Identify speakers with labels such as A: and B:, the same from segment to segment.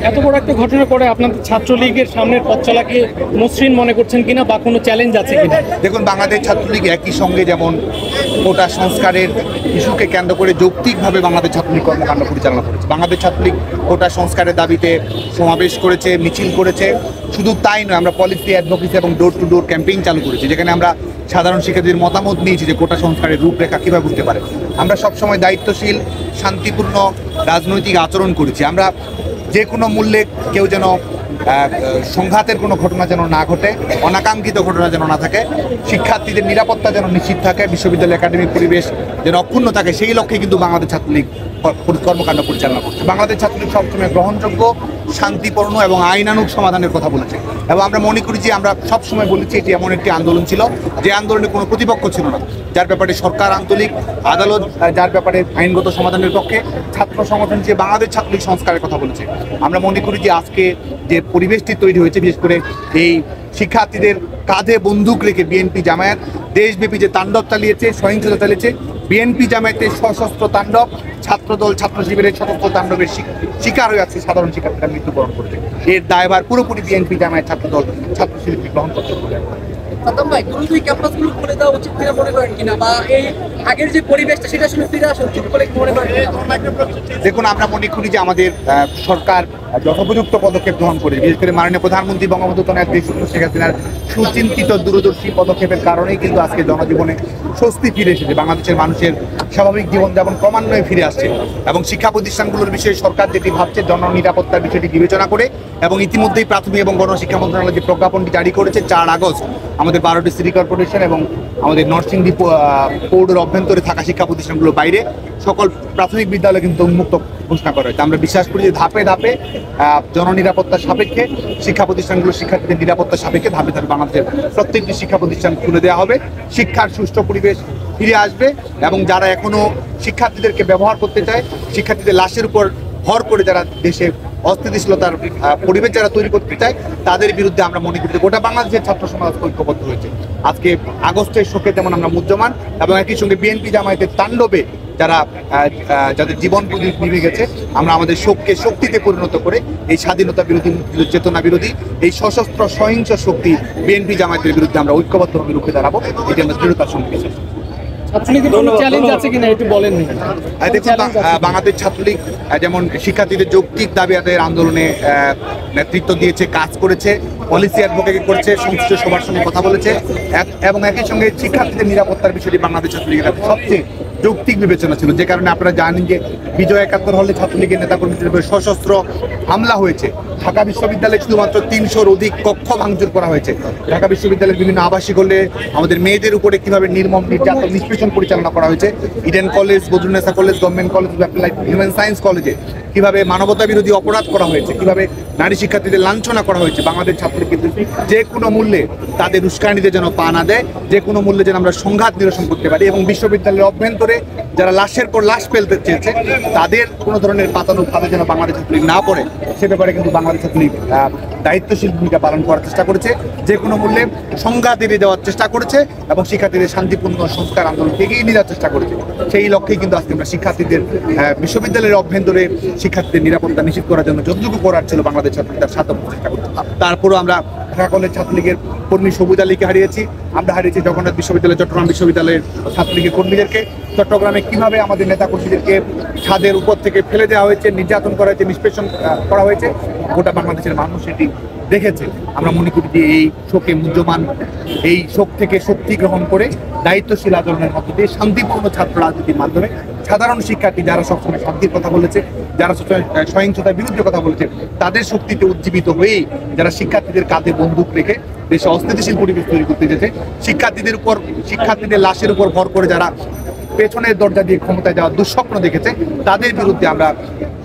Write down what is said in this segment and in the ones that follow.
A: এত বড় একটা ঘটনার পরে আপনাদের ছাত্রলীগের সামনের পথ চলাকে মসৃণ মনে করছেন কিনা বা কোনো চ্যালেঞ্জ আছে কিনা?
B: দেখুন, বাংলাদেশ ছাত্রলীগ একই সঙ্গে যেমন কোটা সংস্কারের ইস্যুকে কেন্দ্র করে যৌক্তিকভাবে বাংলাদেশ ছাত্রলীগ কর্মকাণ্ড পরিচালনা করেছে। বাংলাদেশ ছাত্রলীগ কোটা সংস্কারের দাবিতে সমাবেশ করেছে, মিছিল করেছে। শুধু তাই নয়, আমরা পলিসি অ্যাডভোকেসি এবং ডোর টু ডোর ক্যাম্পেইন চালু করেছি, যেখানে আমরা সাধারণ শিক্ষার্থীদের মতামত নিয়েছি যে কোটা সংস্কারের রূপরেখা কীভাবে বুঝতে পারে। আমরা সবসময় দায়িত্বশীল, শান্তিপূর্ণ রাজনৈতিক আচরণ করেছি। আমরা যে কোনো মূল্যে কেউ যেন সংঘাতের কোনো ঘটনা যেন না ঘটে, অনাকাঙ্ক্ষিত ঘটনা যেন না থাকে, শিক্ষার্থীদের নিরাপত্তা যেন নিশ্চিত থাকে, বিশ্ববিদ্যালয় একাডেমিক পরিবেশ যেন অক্ষুণ্ণ থাকে, সেই লক্ষ্যে কিন্তু বাংলাদেশ ছাত্রলীগ কর্মকাণ্ড পরিচালনা করছে। বাংলাদেশ ছাত্রলীগ সবসময় গ্রহণযোগ্য, শান্তিপূর্ণ এবং আইনানুগ সমাধানের কথা বলেছে। এবং আমরা মনে করি যে আমরা সবসময় বলেছি এটি এমন একটি আন্দোলন ছিল যে আন্দোলনে কোনো প্রতিপক্ষ ছিল না, যার ব্যাপারে সরকার আন্তরিক, আদালত যার ব্যাপারে আইনগত সমাধানের পক্ষে, ছাত্র সংগঠন যে বাংলাদেশ ছাত্রলীগ সংস্কারের কথা বলেছে। আমরা মনে করি যে আজকে যে পরিবেশটি তৈরি হয়েছে, বিশেষ করে এই শিক্ষার্থীদের কাঁধে বন্দুক রেখে বিএনপি জামায়াত দেশব্যাপী যে তাণ্ডব চালিয়েছে, সহিংসতা চালিয়েছে, বিএনপি জামায়াতের সশস্ত্র তাণ্ডব, ছাত্রদল ছাত্র শিবিরের সশস্ত্র তাণ্ডবের শিকার হয়ে আছে সাধারণ শিক্ষার্থীরা মৃত্যুবরণ করতে। এর দায়ভার পুরোপুরি বিএনপি জামায়াত ছাত্রদল ছাত্র শিবিরকে গ্রহণ করতে হবে।
C: ভাই, দ্রুতই ক্যাম্পাসগুলো খুলে দেওয়া উচিত কিনা মনে করেন কিনা, বা এই আগের যে পরিবেশটা সেটা আসলে ফিরে আসা উচিত বলে মনে করেন?
B: দেখুন, আমরা মনে করি যে আমাদের সরকার যথোপযুক্ত পদক্ষেপ গ্রহণ করে, বিশেষ করে মাননীয় প্রধানমন্ত্রী বঙ্গবন্ধু শেখ হাসিনার সুচিন্তিত দূরদর্শী পদক্ষেপের কারণেই কিন্তু আজকে জনজীবনে স্বস্তি ফিরে এসেছে। বাংলাদেশের মানুষের স্বাভাবিক জীবনযাপন ক্রমান্বয়ে ফিরে আসছে এবং শিক্ষা প্রতিষ্ঠানগুলোর বিষয়ে সরকার যেটি ভাবছে, জননিরাপত্তার বিষয়টি বিবেচনা করে, এবং ইতিমধ্যেই প্রাথমিক এবং গণশিক্ষা মন্ত্রণালয় যে প্রজ্ঞাপনটি জারি করেছে 4 আগস্ট আমাদের 12টি সিটি কর্পোরেশন এবং আমাদের নরসিংদী পৌরের অভ্যন্তরে থাকা শিক্ষা প্রতিষ্ঠানগুলোর বাইরে সকল প্রাথমিক বিদ্যালয় কিন্তু উন্মুক্ত ঘোষণা করা হয়েছে। আমরা বিশ্বাস করি যে ধাপে ধাপে জননিরাপত্তার সাপেক্ষে শিক্ষা প্রতিষ্ঠানগুলো শিক্ষার্থীদের নিরাপত্তার সাপেক্ষে ধাপে ধাপে বাংলাদেশের প্রত্যেকটি শিক্ষা প্রতিষ্ঠান খুলে দেওয়া হবে, শিক্ষার সুষ্ঠু পরিবেশ ফিরে আসবে, এবং যারা এখনো শিক্ষার্থীদেরকে ব্যবহার করতে চায়, শিক্ষার্থীদের লাশের উপর ভর করে যারা দেশে অস্থিতিশীলতার পরিবেশ যারা তৈরি করতে চায়, তাদের বিরুদ্ধে আমরা মনে করি যে গোটা বাংলাদেশের ছাত্র সমাজ ঐক্যবদ্ধ হয়েছে। আজকে আগস্টের শোকে যেমন আমরা মুহ্যমান, এবং একই সঙ্গে বিএনপি জামায়াতের তাণ্ডবে যাদের জীবন প্রদীপ নিভে গেছে, আমরা আমাদের শোককে শক্তিতে পরিণত করে এই স্বাধীনতা বিরোধী, চেতনা বিরোধী, এই সশস্ত্র সহিংস শক্তি বিএনপি জামায়াতের বিরুদ্ধে আমরা ঐক্যবদ্ধভাবে রুখে দাঁড়াবো। এটি আমরা দৃঢ়তার সঙ্গে বিশ্বাস করি।
A: চ্যালেঞ্জ আছে কিনা একটু বলেন।
B: দেখুন, বাংলাদেশ ছাত্রলীগ যেমন শিক্ষার্থীদের যৌক্তিক দাবি আদায়ের আন্দোলনে নেতৃত্ব দিয়েছে, কাজ করেছে, পলিসি অ্যাডভোকেট করেছে, সংশ্লিষ্ট সবার সঙ্গে কথা বলেছে, এবং একই সঙ্গে শিক্ষার্থীদের নিরাপত্তার বিষয়টি বাংলাদেশ ছাত্রলীগের সবচেয়ে যৌক্তিক বিবেচনা ছিল, যে কারণে আপনারা জানেন যে বিজয় 71 হলে ছাত্রলীগের নেতাকর্মীদের উপরে সশস্ত্র হামলা হয়েছে। ঢাকা বিশ্ববিদ্যালয়ে শুধুমাত্র 300-র অধিক কক্ষ ভাঙচুর করা হয়েছে। ঢাকা বিশ্ববিদ্যালয়ের বিভিন্ন আবাসিক হলে আমাদের মেয়েদের উপরে কিভাবে নির্মম নির্যাতন নিষ্পেষণ পরিচালনা করা হয়েছে, Eden college, Badrunnesa college, government college, applied human science কলেজে কিভাবে মানবতা বিরোধী অপরাধ করা হয়েছে, কিভাবে নারী শিক্ষার্থীদের লাঞ্ছনা করা হয়েছে। বাংলাদেশ ছাত্রলীগ কিন্তু যে কোনো মূল্যে তাদের উস্কানিতে যেন পা না দেয়, যে কোনো মূল্যে যেন আমরা সংঘাত নিরসন করতে পারি, এবং বিশ্ববিদ্যালয়ের অভ্যন্তরে যারা লাশের পর লাশ ফেলতে চেয়েছে তাদের কোনো ধরনের পাতানো ফাঁদে যেন বাংলাদেশ ছাত্রলীগ না পড়ে, সে ব্যাপারে কিন্তু বাংলাদেশ ছাত্রলীগ দায়িত্বশীল ভূমিকা পালন করার চেষ্টা করেছে, যে কোনো মূল্যে সংঘাত এড়িয়ে দেওয়ার চেষ্টা করেছে, এবং শিক্ষার্থীদের শান্তিপূর্ণ সংস্কার আন্দোলন এগিয়ে নিয়ে যাওয়ার চেষ্টা করেছে। সেই লক্ষ্যেই কিন্তু আজকে আমরা শিক্ষার্থীদের বিশ্ববিদ্যালয়ের অভ্যন্তরে শিক্ষার্থীদের নিরাপত্তা নিশ্চিত করার জন্য যতটুকু করার ছিল বাংলাদেশ ছাত্রলীগ তার সাথে চেষ্টা করছে। তারপরও আমরা ঢাকা কলেজ ছাত্রলীগের কর্মী সবুজ আলীকে হারিয়েছি, আমরা হারিয়েছি জগন্নাথ বিশ্ববিদ্যালয়, চট্টগ্রাম বিশ্ববিদ্যালয়ের ছাত্রলীগের কর্মীদেরকে। চট্টগ্রামে কিভাবে আমাদের নেতা কর্মীদেরকে ছাদের উপর থেকে ফেলে দেওয়া হয়েছে, নির্যাতন করা হয়েছে, নিষ্পেষণ করা হয়েছে, গোটা বাংলাদেশের মানুষ এটি দেখেছে। আমরা মনে করি যে এই শোকে মুহ্যমান, এই শোক থেকে শক্তি গ্রহণ করে দায়িত্বশীল আচরণের মধ্য দিয়ে শান্তিপূর্ণ ছাত্র রাজনীতির মাধ্যমে সাধারণ শিক্ষার্থী যারা সবসময় শান্তির কথা বলেছে, যারা সবসময় সহিংসতার বিরুদ্ধে কথা বলেছে, তাদের শক্তিতে উজ্জীবিত হয়েই যারা শিক্ষার্থীদের কাঁধে বন্দুক রেখে দেশে অস্থিতিশীল পরিবেশ তৈরি করতে যেতে, শিক্ষার্থীদের লাশের উপর ভর করে যারা পেছনের দরজা দিয়ে ক্ষমতায় যাওয়ার দুঃস্বপ্ন দেখেছে, তাদের বিরুদ্ধে আমরা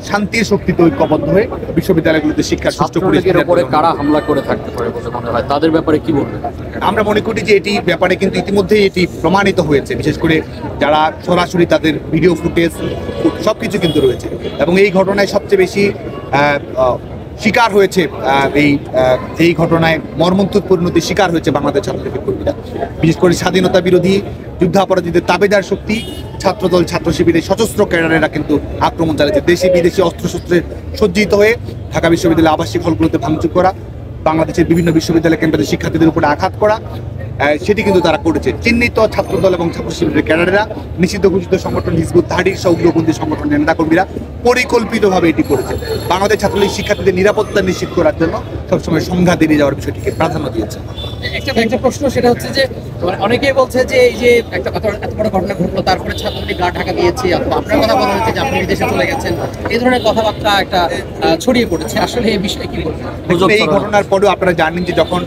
B: শান্তির শক্তিতে ঐক্যবদ্ধ হয়ে বিশ্ববিদ্যালয়গুলোতে শিক্ষার সুষ্ঠু পরিবেশের উপরে
D: কারা হামলা করে থাকতে পারে বলে মনে হয়, তাদের ব্যাপারে কি বলবেন?
B: আমরা মনে করি যে এটি ব্যাপারে কিন্তু ইতিমধ্যেই এটি প্রমাণিত হয়েছে, বিশেষ করে যারা সরাসরি তাদের ভিডিও ফুটেজ সবকিছু কিন্তু রয়েছে, এবং এই ঘটনায় সবচেয়ে বেশি শিকার হয়েছে, এই ঘটনায় মর্মন্তুদ পরিণতির শিকার হয়েছে বাংলাদেশ ছাত্রলীগের কর্মীরা। বিশেষ করে স্বাধীনতা বিরোধী যুদ্ধাপরাধীদের তাবেদার শক্তি ছাত্রদল ছাত্র শিবিরের সশস্ত্র ক্যাডারেরা কিন্তু আক্রমণ চালিয়েছে। দেশি বিদেশি অস্ত্রশস্ত্রে সজ্জিত হয়ে ঢাকা বিশ্ববিদ্যালয়ের আবাসিক হলগুলোতে ভাঙচুর করা, বাংলাদেশের বিভিন্ন বিশ্ববিদ্যালয় ক্যাম্পাসে শিক্ষার্থীদের উপরে আঘাত করা, সেটি কিন্তু তারা করেছে। চিহ্নিত ছাত্রদল এবং ছাত্র শিবিরের ক্যাডারেরা, নিষিদ্ধ ঘোষিত সংগঠন হিজবুত তাহরির সহ উগ্রপন্থী সংগঠনের নেতাকর্মীরা পরিকল্পিতভাবে এটি করেছে। বাংলাদেশ ছাত্রলীগ শিক্ষার্থীদের নিরাপত্তা নিশ্চিত করার জন্য সবসময় সংঘাত এড়িয়ে যাওয়ার বিষয়টিকে প্রাধান্য দিয়েছে।
C: একটা প্রশ্ন, সেটা হচ্ছে যে অনেকেই বলছে যে এই যে একটা এত বড় ঘটনা ঘটলো, তারপরে ছাত্রলীগ গা ঢাকা দিয়েছে, অথবা আপনার কথা বলা হচ্ছে যে আপনি বিদেশে চলে গেছেন, এই ধরনের কথাবার্তা একটা ছড়িয়ে পড়েছে। আসলে এই বিষয়ে কি বলবেন?
B: এই ঘটনার পরেও আপনারা জানেন যে যখন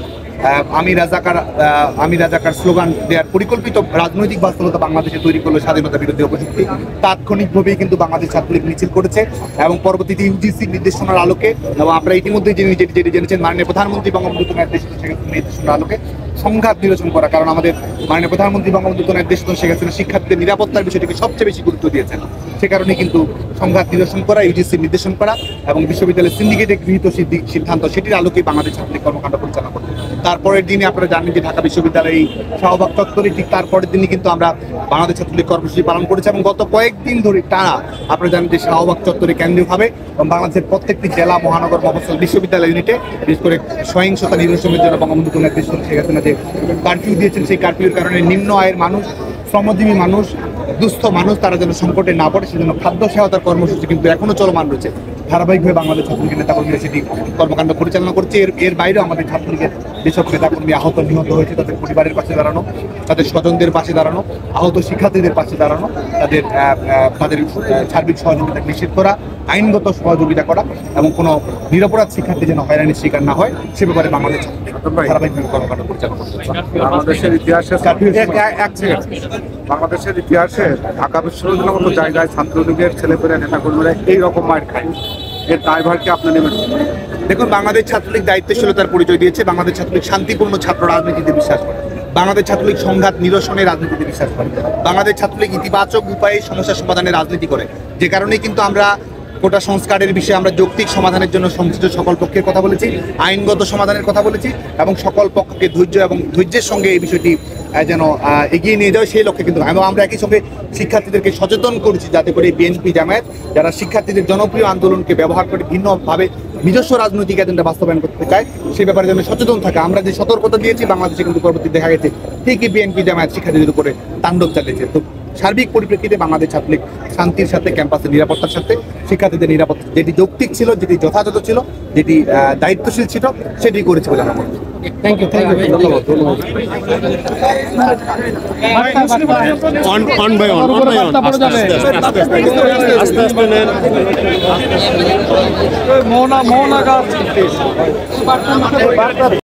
B: আমি রাজাকার স্লোগান দেওয়ার পরিকল্পিত রাজনৈতিক বাস্তবতা বাংলাদেশে তৈরি করলো স্বাধীনতা বিরোধী অপশক্তি, তাৎক্ষণিকভাবেই কিন্তু বাংলাদেশ ছাত্রলীগ মিছিল করেছে এবং পরবর্তীতে ইউজিসি নির্দেশনার আলোকে, এবং আপনারা ইতিমধ্যে যেটি জেনেছেন, মাননীয় প্রধানমন্ত্রী বঙ্গবন্ধু নির্দেশনার আলোকে সংঘাত নিরসন করা। কারণ আমাদের মাননীয় প্রধানমন্ত্রী বঙ্গবন্ধু নির্দেশনা শেখ হাসিনা শিক্ষার্থীদের নিরাপত্তার বিষয়টিকে সবচেয়ে বেশি গুরুত্ব দিয়েছেন। সে কারণে কিন্তু সংঘাত নিরসন করা, ইউজিসি নির্দেশন করা এবং বিশ্ববিদ্যালয়ের সিন্ডিকেটে গৃহীত সিদ্ধান্ত, সেটির আলোকে বাংলাদেশ ছাত্রলীগ কর্মকাণ্ড পরিচালনা করবে। তারপরের দিনে আপনারা জানেন যে ঢাকা বিশ্ববিদ্যালয়ে এই শাহবাগ চত্বরে ঠিক তারপরের দিনই কিন্তু আমরা বাংলাদেশ ছাত্রলীগ কর্মসূচি পালন করেছি এবং গত কয়েকদিন ধরে টানা আপনারা জানেন যে শাহবাগ চত্বরে কেন্দ্রীয়ভাবে এবং বাংলাদেশের প্রত্যেকটি জেলা, মহানগর, মফস্বল, বিশ্ববিদ্যালয় ইউনিটে বিশেষ করে সহিংসতা নিরসনের জন্য বঙ্গবন্ধু নির্দেশন শেখ হাসিনা যে কারফিউ দিয়েছেন, সেই কারফিউর কারণে নিম্ন আয়ের মানুষ, শ্রমজীবী মানুষ, দুস্থ মানুষ তারা যেন সংকটে না পড়ে সেজন্য খাদ্য সহায়তার কর্মসূচি কিন্তু এখনো চলমান রয়েছে। ধারাবাহিকভাবে বাংলাদেশ ছাত্রলীগের নেতাকর্মীরা সেটি কর্মকাণ্ড পরিচালনা করছে। এর বাইরেও আমাদের ছাত্রলীগের যেসব নেতাকর্মী আহত নিহত হয়েছে তাদের পরিবারের পাশে দাঁড়ানো, তাদের স্বজনদের পাশে দাঁড়ানো, আহত শিক্ষার্থীদের পাশে দাঁড়ানো, তাদের সার্বিক সহযোগিতা নিশ্চিত করা, আইনগত সহযোগিতা করা এবং কোনো নিরপরাধ শিক্ষার্থী যেন হয়রানির শিকার না হয় সে ব্যাপারে বাংলাদেশ ধারাবাহিকভাবে কর্মকাণ্ড পরিচালনা করছে।
E: বাংলাদেশের ইতিহাসে ঢাকা বিশ্ববিদ্যালয়ের মতো জায়গায় ছাত্রলীগের ছেলেপেলে নেতাকর্মীরা এইরকম মার খায়, এর দায়ভার কি আপনি নেবেন?
B: দেখুন, বাংলাদেশ ছাত্রলীগ দায়িত্বশীলতার পরিচয় দিয়েছে। বাংলাদেশ ছাত্রলীগ শান্তিপূর্ণ ছাত্র রাজনীতিতে বিশ্বাস করে। বাংলাদেশ ছাত্রলীগ সংঘাত নিরসনের রাজনীতিতে বিশ্বাস করে। বাংলাদেশ ছাত্রলীগ ইতিবাচক উপায়ে সমস্যা সমাধানের রাজনীতি করে। যে কারণে কিন্তু আমরা কোটা সংস্কারের বিষয়ে আমরা যৌক্তিক সমাধানের জন্য সংশ্লিষ্ট সকল পক্ষের কথা বলেছি, আইনগত সমাধানের কথা বলেছি এবং সকল পক্ষকে ধৈর্য এবং ধৈর্যের সঙ্গে এই বিষয়টি যেন এগিয়ে নিয়ে যায় সেই লক্ষ্যে কিন্তু আমরা একই সঙ্গে শিক্ষার্থীদেরকে সচেতন করেছি যাতে করে বিএনপি জামায়াত যারা শিক্ষার্থীদের জনপ্রিয় আন্দোলনকে ব্যবহার করে ভিন্নভাবে নিজস্ব রাজনৈতিক এজেন্ডা বাস্তবায়ন করতে চায় সেই ব্যাপারে যেন সচেতন থাকে। আমরা যে সতর্কতা দিয়েছি বাংলাদেশে কিন্তু পরবর্তী দেখা গেছে ঠিকই বিএনপি জামায়াত শিক্ষার্থীদের উপরে তাণ্ডব চালিয়েছে। তো সার্বিক পরিপ্রেক্ষিতে বাংলাদেশ ছাত্রলীগ শান্তির সাথে, ক্যাম্পাসের নিরাপত্তার সাথে, শিক্ষার্থীদের নিরাপত্তা যেটি যৌক্তিক ছিল, যেটি যথাযথ ছিল, যেটি দায়িত্বশীল ছিল সেটি করেছে বলে আমার মনে হয়।
A: Thank you.
E: ধন্যবাদ।